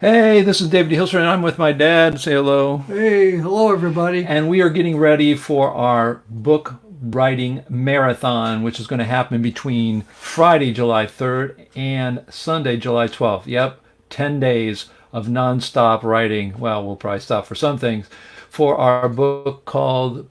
Hey, this is David Hilser, and I'm with my dad. Say hello. Hey, hello everybody. And we are getting ready for our book writing marathon, which is going to happen between Friday, July 3rd and Sunday, July 12th. Yep, 10 days of nonstop writing. Well, we'll probably stop for some things for our book called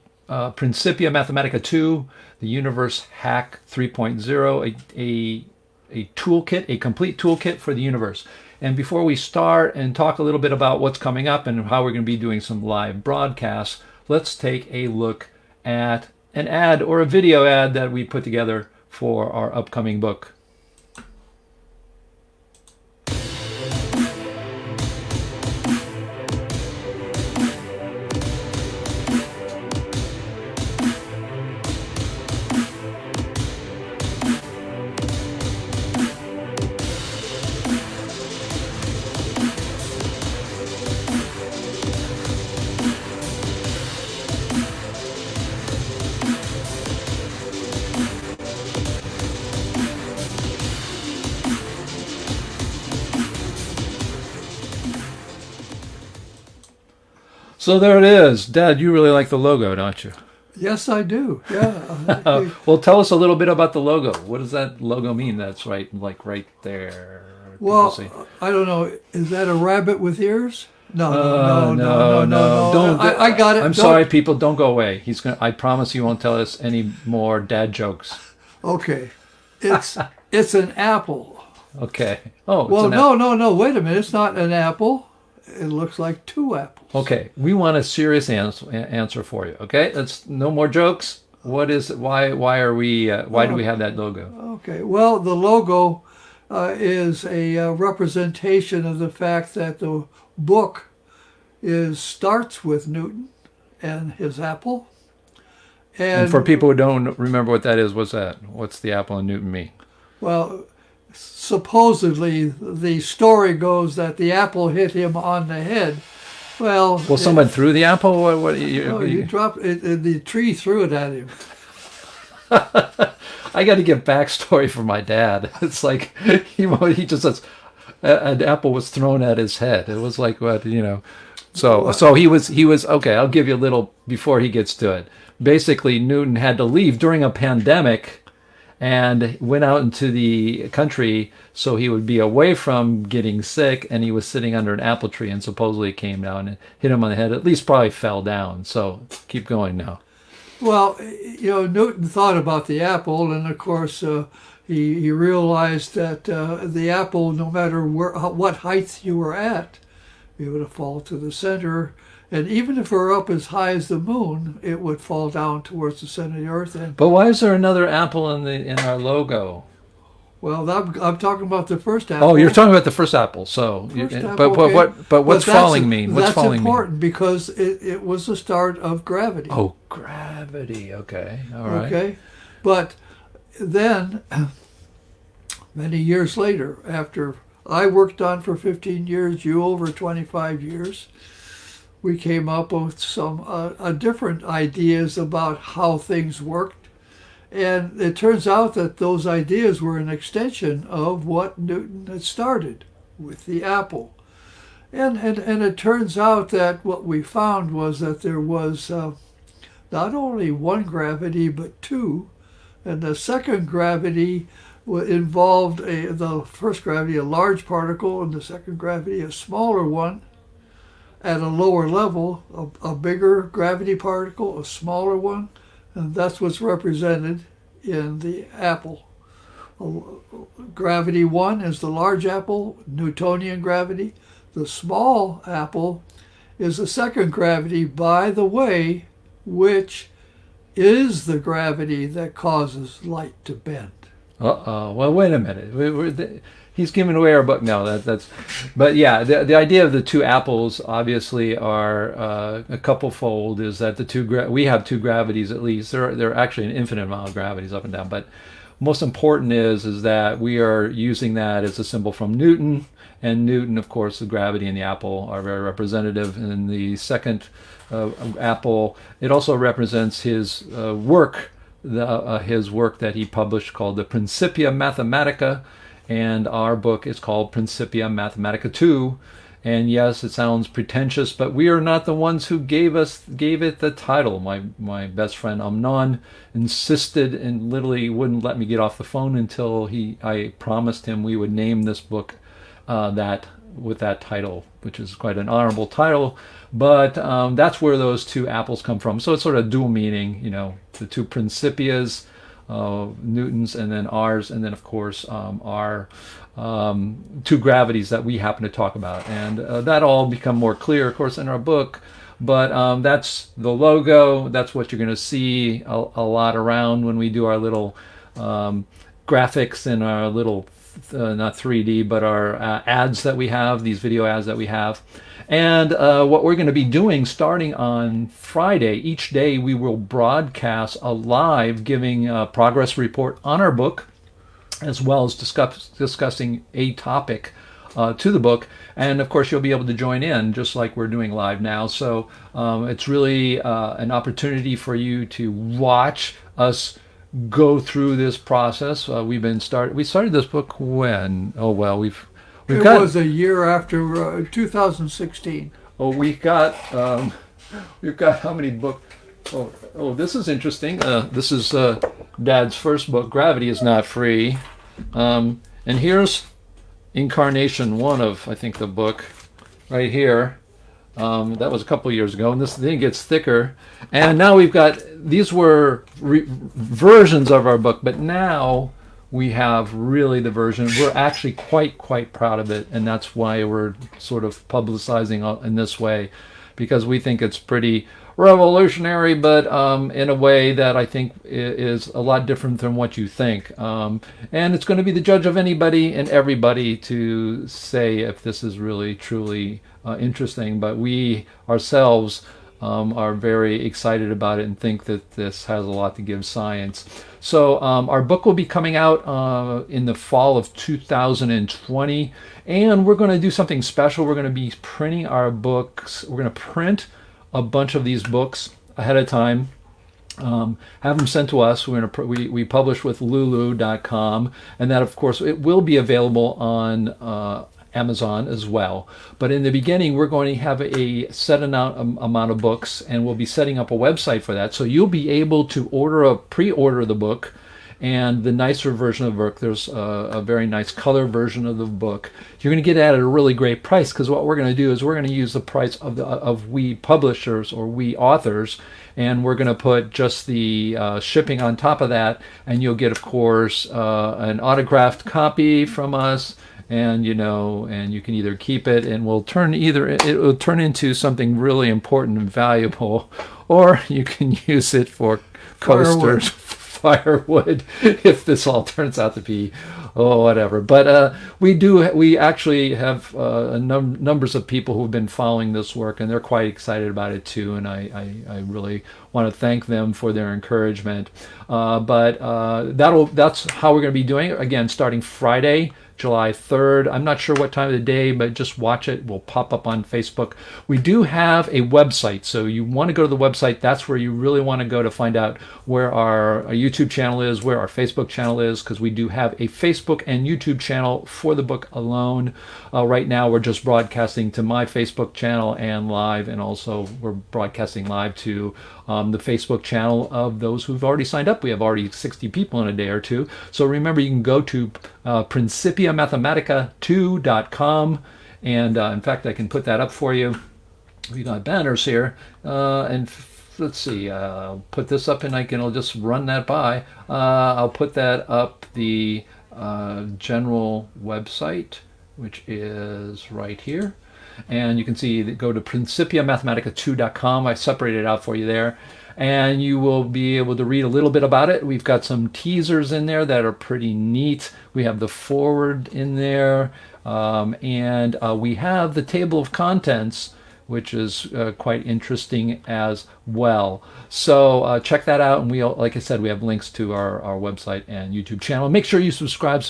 Principia Mathematica 2, The Universe Hack 3.0, a toolkit, a complete toolkit for the universe. And before we start and talk a little bit about what's coming up and how we're going to be doing some live broadcasts, let's take a look at an ad or a video ad that we put together for our upcoming book. So there it is. Dad, you really like the logo, don't you? Yes, I do. Yeah. Well, tell us a little bit about the logo. What does that logo mean? That's right, like right there. People say. I don't know. Is that a rabbit with ears? No, no. Don't. I got it. I'm sorry, people. Don't go away. He's gonna. I promise you won't tell us any more dad jokes. Okay. It's an apple. Okay. Oh, Well, no. Wait a minute. It's not an apple. It looks like two apples. Okay, we want a serious answer for you. Okay, let's no more jokes. What is why are we why do we have that logo? Okay. Well, the logo is a representation of the fact that the book starts with Newton and his apple. And for people who don't remember what that is, what's that? What's the apple and Newton mean? Well, supposedly the story goes that the apple hit him on the head. Well, someone threw the apple. What you dropped it, the tree threw it at him. I got to give backstory for my dad. It's like he just says an apple was thrown at his head. It was like what. So he was okay. I'll give you a little before he gets to it. Basically, Newton had to leave during a pandemic and went out into the country so he would be away from getting sick, and he was sitting under an apple tree and supposedly it came down and hit him on the head, at least probably fell down. So keep going now. Well, Newton thought about the apple, and of course he realized that the apple, no matter what height you were at, it would fall to the center. And even if it were up as high as the moon, it would fall down towards the center of the earth. But why is there another apple in our logo? Well, I'm talking about the first apple. Oh, you're talking about the first apple. So, but what's falling mean? What's falling mean? That's important because it was the start of gravity. Oh, gravity. Okay, all right. Okay, but then many years later, after I worked on for 15 years, you over 25 years. We came up with some different ideas about how things worked. And it turns out that those ideas were an extension of what Newton had started with the apple. And it turns out that what we found was that there was not only one gravity, but two. And the second gravity involved the first gravity, a large particle, and the second gravity, a smaller one. At a lower level, a bigger gravity particle, a smaller one, and that's what's represented in the apple. Gravity 1 is the large apple, Newtonian gravity. The small apple is the second gravity, by the way, which is the gravity that causes light to bend. Well, wait a minute. He's giving away our book now. But yeah, the idea of the two apples obviously are a couple-fold. Is that we have two gravities at least. There are actually an infinite amount of gravities up and down. But most important is that we are using that as a symbol from Newton, and Newton, of course, the gravity and the apple are very representative. And the second apple, it also represents his work, his work that he published called the Principia Mathematica. And our book is called Principia Mathematica 2. And yes, it sounds pretentious, but we are not the ones who gave it the title. My best friend Amnon insisted and literally wouldn't let me get off the phone until I promised him we would name this book that with that title, which is quite an honorable title. But that's where those two apples come from. So it's sort of dual meaning, the two Principias, Newton's and then ours, and then of course our two gravities that we happen to talk about. And that all become more clear, of course, in our book. But that's the logo. That's what you're going to see a lot around when we do our little graphics and our little, not 3D, but our ads that we have, these video ads that we have. And what we're going to be doing starting on Friday, each day we will broadcast a live giving a progress report on our book, as well as discussing a topic to the book. And of course, you'll be able to join in just like we're doing live now. So it's really an opportunity for you to watch us go through this process. We started this book when? Oh, well, it was a year after 2016. Oh, we've got how many books? Oh, this is interesting. This is Dad's first book, Gravity is Not Free. And here's Incarnation 1 of, I think, the book right here. That was a couple years ago, and this thing gets thicker. And now we've got, these were versions of our book, but now we have really the version. We're actually quite proud of it, and that's why we're sort of publicizing in this way, because we think it's pretty revolutionary, but in a way that I think is a lot different than what you think. And it's going to be the judge of anybody and everybody to say if this is really, truly interesting. But we ourselves are very excited about it and think that this has a lot to give science. So our book will be coming out in the fall of 2020, and we're going to do something special. We're going to be printing our books. We're going to print a bunch of these books ahead of time, have them sent to us. We publish with lulu.com, and that, of course, it will be available on Amazon as well. But in the beginning, we're going to have a set amount of books, and we'll be setting up a website for that. So you'll be able to pre-order the book. And the nicer version of the book, there's a very nice color version of the book. You're going to get it at a really great price, because what we're going to do is we're going to use the price of we publishers or we authors, and we're going to put just the shipping on top of that, and you'll get, of course, an autographed copy from us, and and you can either keep it, and it will turn into something really important and valuable, or you can use it for coasters. Firewood, if this all turns out to be whatever. But we actually have numbers of people who've been following this work, and they're quite excited about it too, and I really want to thank them for their encouragement. But that's how we're going to be doing it, again, starting Friday, July 3rd. I'm not sure what time of the day, but just watch it. We'll pop up on Facebook. We do have a website, so you want to go to the website. That's where you really want to go to find out where our YouTube channel is, where our Facebook channel is, because we do have a Facebook and YouTube channel for the book alone. Right now, we're just broadcasting to my Facebook channel and live, and also we're broadcasting live to the Facebook channel of those who've already signed up. We have already 60 people in a day or two. So remember, you can go to Principia Mathematica 2.com, and in fact, I can put that up for you. We got banners here, and let's see. I'll put this up, and I'll just run that by. I'll put that up, the general website, which is right here. And you can see, go to principiamathematica2.com. I separated it out for you there. And you will be able to read a little bit about it. We've got some teasers in there that are pretty neat. We have the foreword in there. And we have the table of contents, which is quite interesting as well. So check that out. And like I said, we have links to our website and YouTube channel. Make sure you subscribe.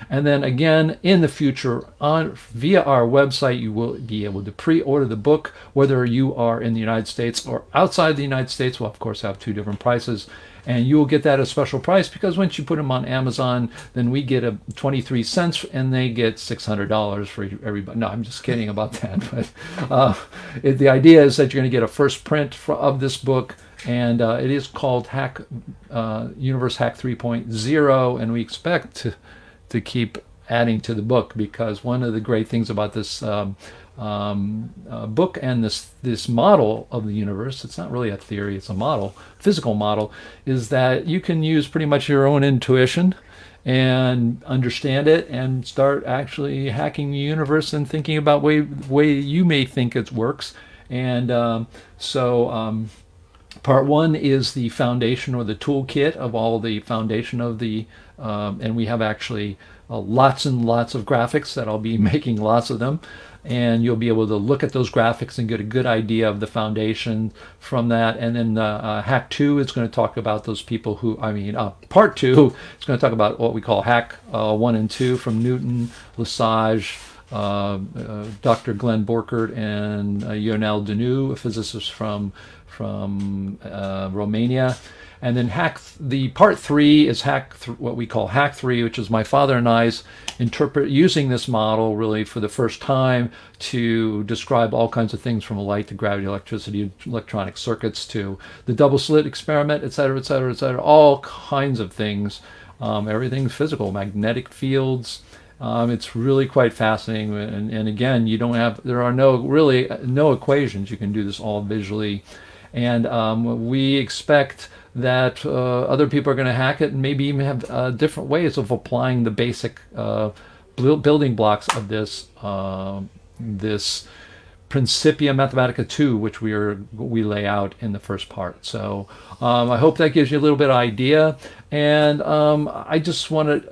And then again, in the future, via our website, you will be able to pre-order the book, whether you are in the United States or outside the United States. We'll, of course, have two different prices. and you will get that at a special price, because once you put them on Amazon, then we get a 23 cents and they get $600 for everybody. No, I'm just kidding about that. But the idea is that you're going to get a first print of this book, and it is called Universe Hack 3.0, and we expect to keep adding to the book, because one of the great things about this book and this model of the universe, it's not really a theory, it's a model, physical model, is that you can use pretty much your own intuition and understand it and start actually hacking the universe and thinking about way you may think it works. And part one is the foundation, or the toolkit of all the foundation of the, and we have actually lots and lots of graphics that I'll be making lots of them. And you'll be able to look at those graphics and get a good idea of the foundation from that. And then Hack 2 is going to talk about those people who, Part 2 is going to talk about what we call Hack 1 and 2 from Newton, Lesage, Dr. Glenn Borchert, and Ionel Danu, a physicist from Romania. And then Part 3 is what we call Hack 3, which is my father and I's using this model really for the first time to describe all kinds of things, from light to gravity, electricity, electronic circuits, to the double slit experiment, et cetera, et cetera, et cetera, all kinds of things, everything physical, magnetic fields. It's really quite fascinating. And again, there are no equations. You can do this all visually. And we expect that other people are going to hack it, and maybe even have different ways of applying the basic building blocks of this Principia Mathematica 2, which we lay out in the first part. So I hope that gives you a little bit of idea. And I just wanted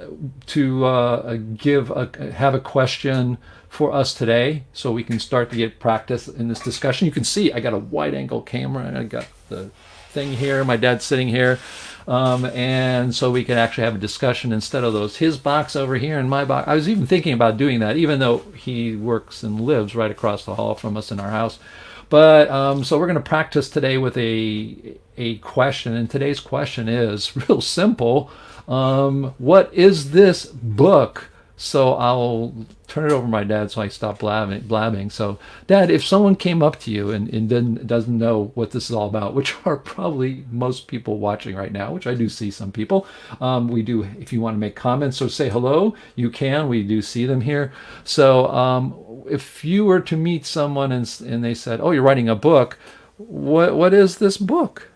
to have a question for us today, so we can start to get practice in this discussion. You can see I got a wide angle camera, and I got the thing here, my dad's sitting here, and so we can actually have a discussion instead of his box over here and my box. I was even thinking about doing that, even though he works and lives right across the hall from us in our house. But so we're going to practice today with a question, and today's question is real simple. What is this book? So I'll turn it over to my dad so I stop blabbing. So, Dad, if someone came up to you and doesn't know what this is all about, which are probably most people watching right now, which I do see some people, we do, if you want to make comments or say hello, you can. We do see them here. So if you were to meet someone and they said, "Oh, you're writing a book. What is this book?"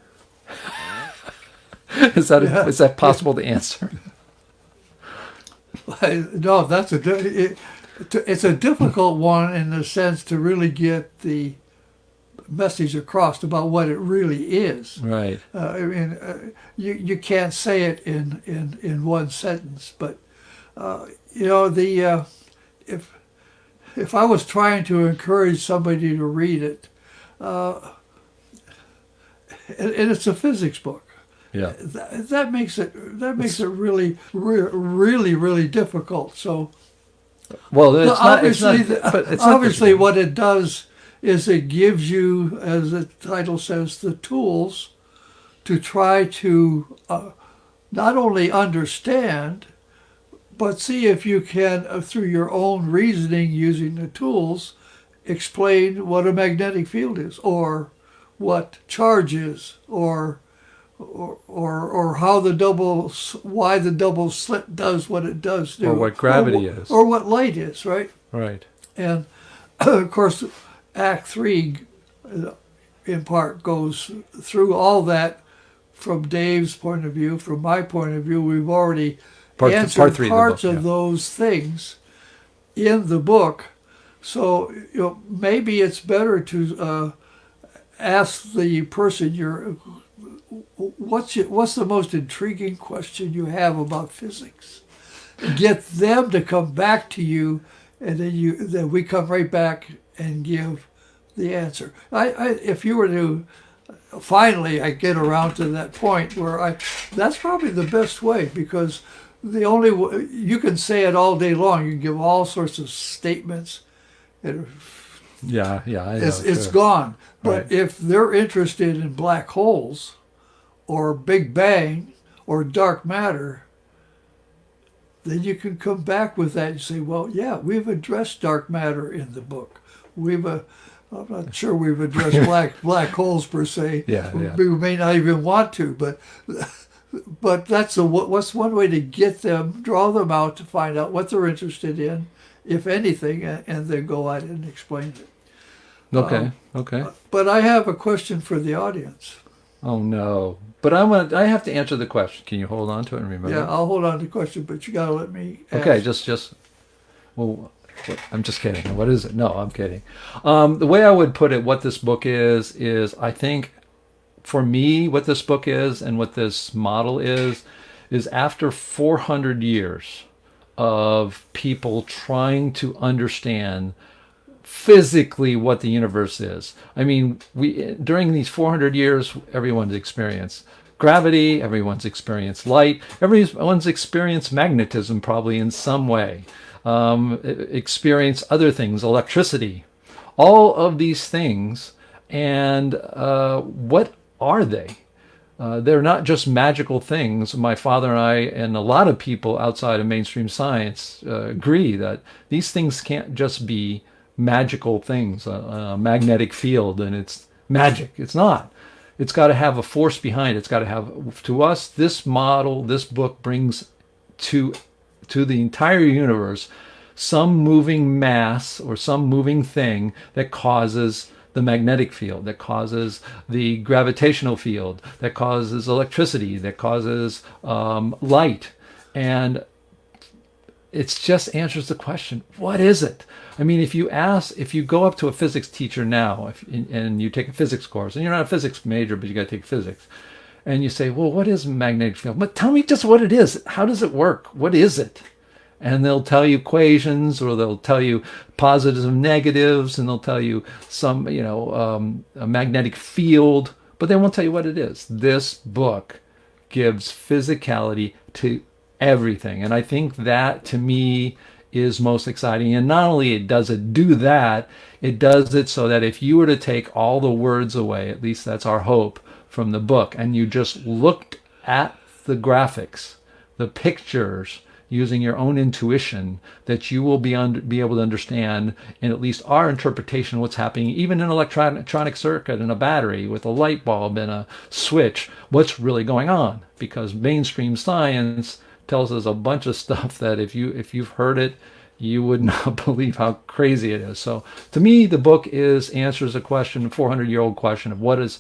Is that possible to answer? No, it's a difficult one in the sense to really get the message across about what it really is. Right. You can't say it in one sentence, but if I was trying to encourage somebody to read it, and it's a physics book. Yeah, that makes it really, really, really difficult. So, well, obviously, what it does is it gives you, as the title says, the tools to try to not only understand, but see if you can, through your own reasoning, using the tools, explain what a magnetic field is, or what charge is, or how why the double slit does what it does do, or what gravity is, or what light is, right? Right. And of course, Act 3 in part goes through all that from Dave's point of view. From my point of view, we've already answered parts of those things in the book. So maybe it's better to ask the person what's the most intriguing question you have about physics? Get them to come back to you, and then we come right back and give the answer. If you were to finally, I get around to that point where that's probably the best way, because the only way, you can say it all day long. You can give all sorts of statements. Yeah, I know, it's gone. But if they're interested in black holes, or Big Bang or dark matter, then you can come back with that and say, well, yeah, we've addressed dark matter in the book. I'm not sure we've addressed black holes per se. Yeah, yeah. We may not even want to, but what's one way to get them, draw them out to find out what they're interested in, if anything, and then go out and explain it. Okay, okay. But I have a question for the audience. Oh no! But I have to answer the question. Can you hold on to it and remember? Yeah, I'll hold on to the question, but you got to let me ask. Okay, just. Well, I'm just kidding. What is it? No, I'm kidding. The way I would put it, what this book is I think, for me, what this book is and what this model is after 400 years of people trying to understand physically what the universe is. I mean, during these 400 years, everyone's experienced gravity, everyone's experienced light, everyone's experienced magnetism probably in some way, experienced other things, electricity, all of these things. And what are they? They're not just magical things. My father and I, and a lot of people outside of mainstream science, agree that these things can't just be magical things, a magnetic field, and it's magic. It's not. It's got to have a force behind it. It's got to have, to us, this model, this book brings to the entire universe some moving mass or some moving thing that causes the magnetic field, that causes the gravitational field, that causes electricity, that causes light. And it just answers the question, what is it? I mean, if you go up to a physics teacher now, and you take a physics course, and you're not a physics major, but you got to take physics, and you say, well, what is a magnetic field? But tell me just what it is. How does it work? What is it? And they'll tell you equations, or they'll tell you positives and negatives, and they'll tell you some, a magnetic field, but they won't tell you what it is. This book gives physicality to everything. And I think that, to me, is most exciting. And not only does it do that, it does it so that if you were to take all the words away, at least that's our hope, from the book, and you just looked at the graphics, the pictures, using your own intuition, that you will be able to understand, in at least our interpretation, what's happening, even in an electronic circuit, in a battery, with a light bulb and a switch, what's really going on. Because mainstream science tells us a bunch of stuff that if you've heard it, you would not believe how crazy it is. So to me, the book answers a question, a 400-year-old question of what is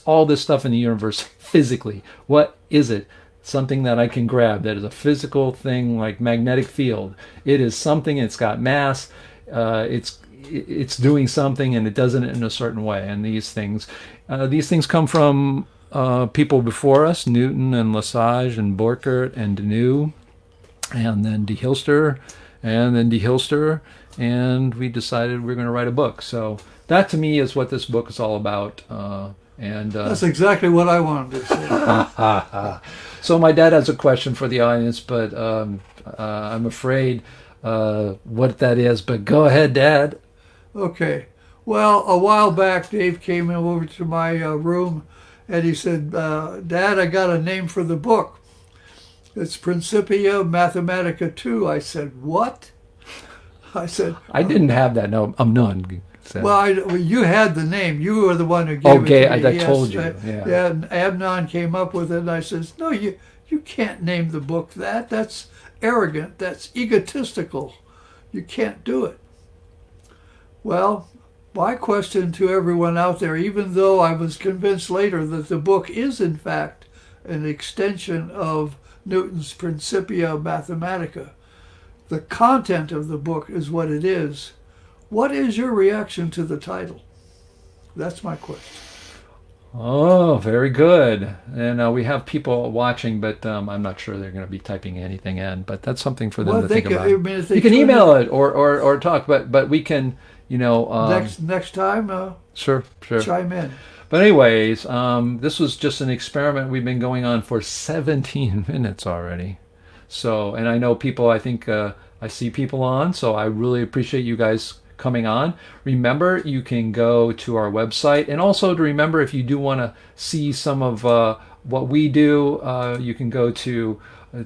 all this stuff in the universe physically? What is it? Something that I can grab, that is a physical thing like magnetic field. It is something, it's got mass, it's doing something, and it does it in a certain way. And these things come from people before us, Newton and Lesage and Borchert and Deneuve, and then de Hilster, and we decided we're going to write a book. So that, to me, is what this book is all about. And that's exactly what I wanted to say. So my dad has a question for the audience, but I'm afraid what that is. But go ahead, Dad. Okay. Well, a while back, Dave came over to my room, and he said, Dad, I got a name for the book. It's Principia Mathematica 2. I said, what? I said, I didn't have that. No, I'm none. So. Well, you had the name. You were the one who gave it to me. I told you. Yeah, and Amnon came up with it, and I says, no, you can't name the book that. That's arrogant. That's egotistical. You can't do it. Well, my question to everyone out there, even though I was convinced later that the book is, in fact, an extension of Newton's Principia Mathematica, the content of the book is what it is. What is your reaction to the title? That's my question. Oh, very good. And we have people watching, but I'm not sure they're going to be typing anything in. But that's something for them to think about. You can email it or talk, but we can, next time. Sure. Chime in. But anyways, this was just an experiment. We've been going on for 17 minutes already. So, and I know people. I think I see people on. So I really appreciate you guys coming on. Remember, you can go to our website, and also to remember, if you do want to see some of what we do, you can go to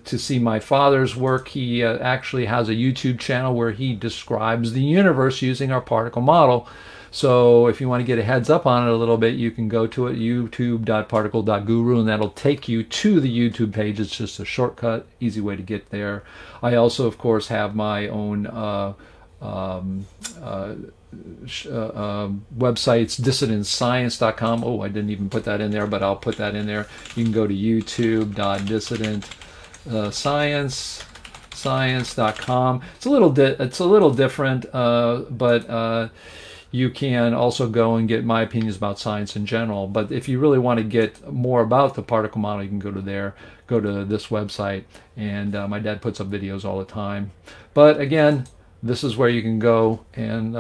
see my father's work. He actually has a YouTube channel where he describes the universe using our particle model. So if you want to get a heads up on it a little bit, you can go to it, youtube.particle.guru, and that'll take you to the YouTube page. It's just a shortcut, easy way to get there. I also, of course, have my own websites, dissidentscience.com. Oh, I didn't even put that in there, but I'll put that in there. You can go to youtube.dissidentscience.com. It's a little different, but you can also go and get my opinions about science in general. But if you really want to get more about the particle model, you can go to this website, and my dad puts up videos all the time. But again, this is where you can go and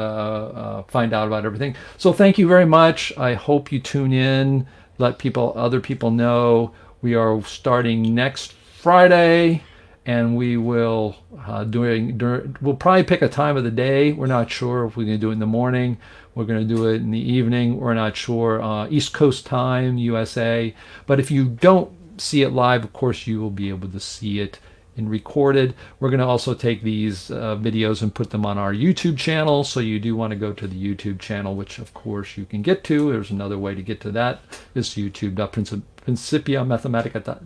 find out about everything. So thank you very much. I hope you tune in, let other people know. We are starting next Friday, and we will we'll probably pick a time of the day. We're not sure if we're going to do it in the morning. We're going to do it in the evening. We're not sure. East Coast time, USA. But if you don't see it live, of course, you will be able to see it in recorded. We're going to also take these videos and put them on our YouTube channel. So you do want to go to the YouTube channel, which of course you can get to. There's another way to get to that. It's youtube.principia Mathematica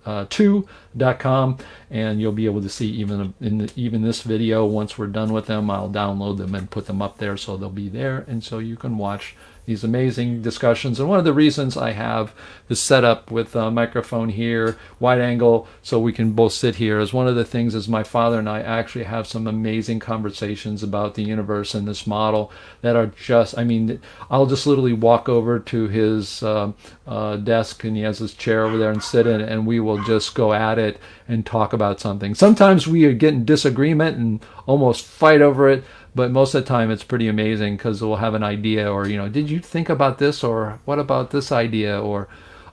2.com, and you'll be able to see even this video. Once we're done with them, I'll download them and put them up there, so they'll be there, and so you can watch these amazing discussions. And one of the reasons I have this setup with a microphone here, wide angle, so we can both sit here, is one of the things is my father and I actually have some amazing conversations about the universe and this model that are just, I mean, I'll just literally walk over to his desk, and he has his chair over there, and sit in it, and we will just go at it and talk about something. Sometimes we get in disagreement and almost fight over it, but most of the time it's pretty amazing, because we'll have an idea, or, did you think about this, or what about this idea, or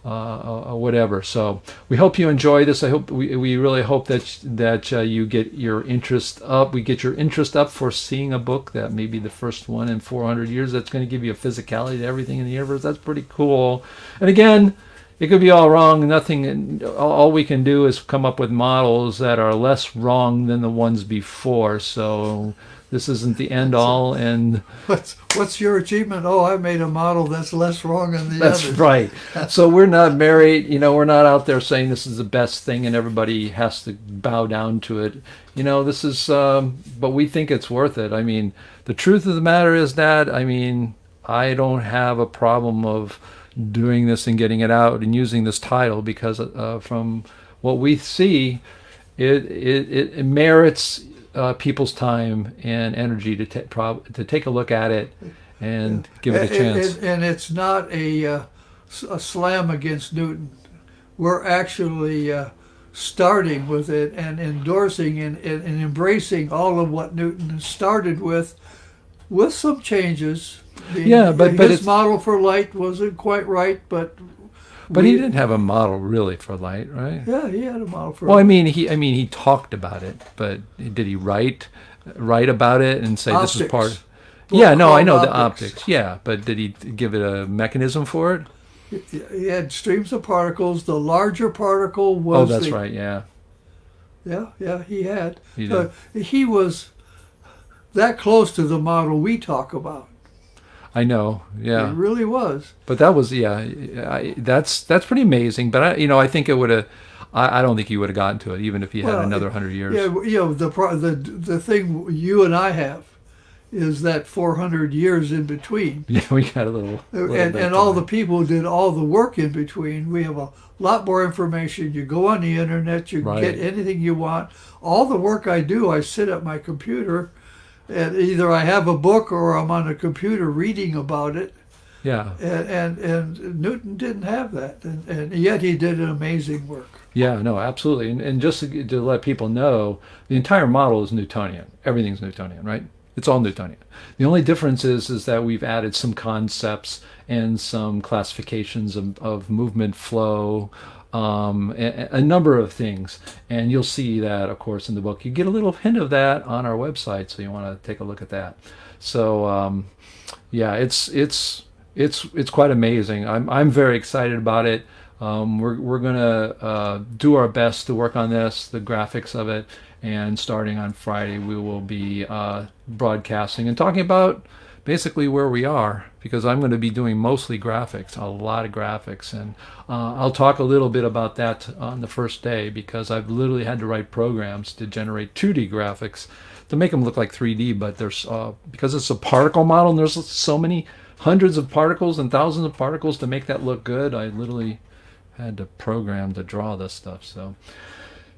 whatever. So we hope you enjoy this. I hope we really hope that you get your interest up. We get your interest up for seeing a book that may be the first one in 400 years that's going to give you a physicality to everything in the universe. That's pretty cool. And again, it could be all wrong. Nothing. All we can do is come up with models that are less wrong than the ones before. So this isn't the end all. And what's your achievement? Oh, I made a model that's less wrong than the others. That's right. So we're not married. We're not out there saying this is the best thing and everybody has to bow down to it. This is. But we think it's worth it. I mean, the truth of the matter is that I don't have a problem of doing this and getting it out and using this title, because from what we see, it merits people's time and energy to take a look at it and give it a chance. And it's not a slam against Newton. We're actually starting with it and endorsing and embracing all of what Newton started with some changes. But his model for light wasn't quite right, but he didn't have a model really for light, right? Yeah, he had a model for light. Well, he talked about it, but did he write about it and say optics. This is part? Yeah, no, I know the optics. Yeah, but did he give it a mechanism for it? He had streams of particles. The larger particle was. Oh, that's right. Yeah. Yeah, he had. He did. He was that close to the model we talk about. I know, yeah. It really was. But that was, that's pretty amazing. But I think it would have. I don't think he would have gotten to it, even if he had another 100 years. Yeah, the thing you and I have is that 400 years in between. Yeah, we got a little and all the people who did all the work in between. We have a lot more information. You go on the internet, you can get anything you want. All the work I do, I sit at my computer. And either I have a book or I'm on a computer reading about it. Yeah. And Newton didn't have that, and yet he did an amazing work. Yeah, no, absolutely. And just to let people know, the entire model is Newtonian. Everything's Newtonian, right? It's all Newtonian. The only difference is that we've added some concepts and some classifications of movement flow, a number of things. And you'll see that, of course, in the book. You get a little hint of that on our website, so you want to take a look at that. So yeah, it's quite amazing. I'm very excited about it. We're gonna do our best to work on this, the graphics of it, and starting on Friday we will be broadcasting and talking about basically where we are, because I'm going to be doing mostly graphics, a lot of graphics, and I'll talk a little bit about that on the first day, because I've literally had to write programs to generate 2D graphics to make them look like 3D, but there's because it's a particle model and there's so many hundreds of particles and thousands of particles to make that look good, I literally had to program to draw this stuff. So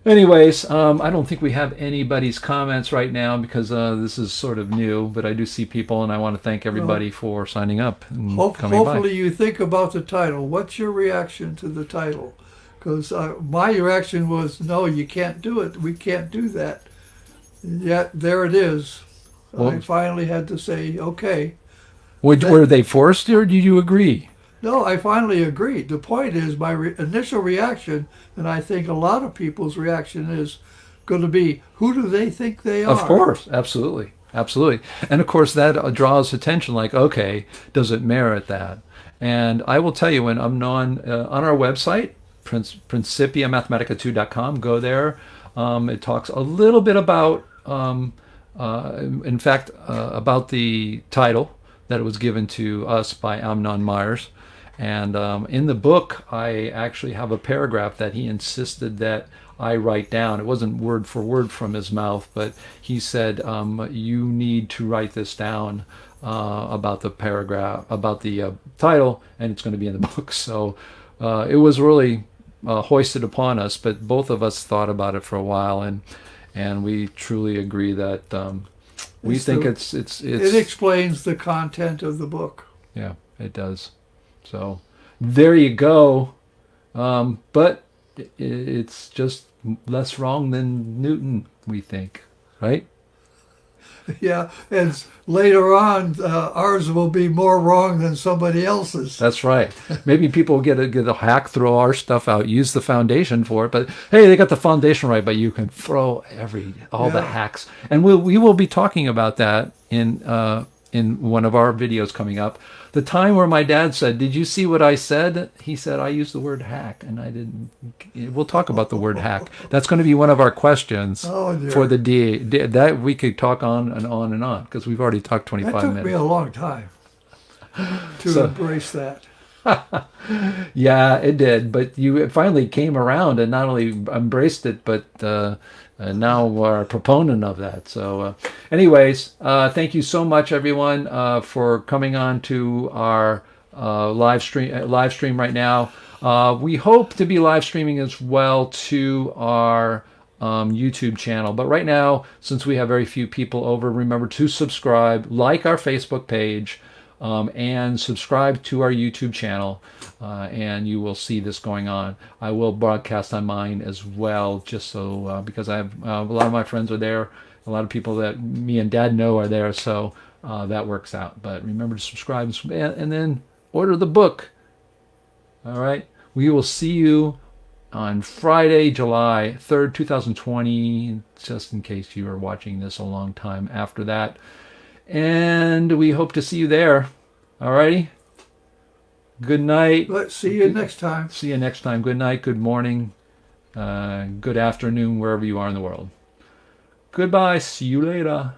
anyways, I don't think we have anybody's comments right now, because this is sort of new, but I do see people, and I want to thank everybody for signing up and coming by. Hopefully you think about the title. What's your reaction to the title? Because my reaction was, no, you can't do it. We can't do that. And yet there it is. Well, I finally had to say, okay. Were they forced, or did you agree? No, I finally agreed. The point is, my initial reaction, and I think a lot of people's reaction, is going to be, who do they think they are? Of course, absolutely. Absolutely. And of course that draws attention, like, okay, does it merit that? And I will tell you, when I'm on our website, Principia Mathematica 2.com, go there. It talks a little bit about, in fact, about the title that was given to us by Amnon Myers. And in the book, I actually have a paragraph that he insisted that I write down. It wasn't word for word from his mouth, but he said, you need to write this down about the paragraph, about the title, and it's going to be in the book. So it was really hoisted upon us, but both of us thought about it for a while, and we truly agree that we think it's it explains the content of the book. Yeah, it does. So there you go. But it's just less wrong than Newton, we think, right? Yeah, and later on, ours will be more wrong than somebody else's. That's right. Maybe people will get a hack, throw our stuff out, use the foundation for it. But hey, they got the foundation right, but you can throw all the hacks. And we will be talking about that in one of our videos coming up. The time where my dad said, "Did you see what I said?" He said, "I used the word hack," and I didn't. We'll talk about the word hack. That's going to be one of our questions for the D. That we could talk on and on and on, because we've already talked 25 minutes. That took me a long time to embrace that. Yeah, it did. But you finally came around and not only embraced it, but now are a proponent of that. So anyways, thank you so much, everyone, for coming on to our live stream right now. We hope to be live streaming as well to our YouTube channel. But right now, since we have very few people over, remember to subscribe, like our Facebook page, and subscribe to our YouTube channel, and you will see this going on. I will broadcast on mine as well, just so because I have a lot of my friends are there, a lot of people that me and Dad know are there, so that works out. But remember to subscribe and then order the book. All right, we will see you on Friday, July 3rd, 2020, just in case you are watching this a long time after that. And we hope to see you there. All righty? Good night. Let's see you next time. See you next time. Good night, good morning, good afternoon, wherever you are in the world. Goodbye. See you later.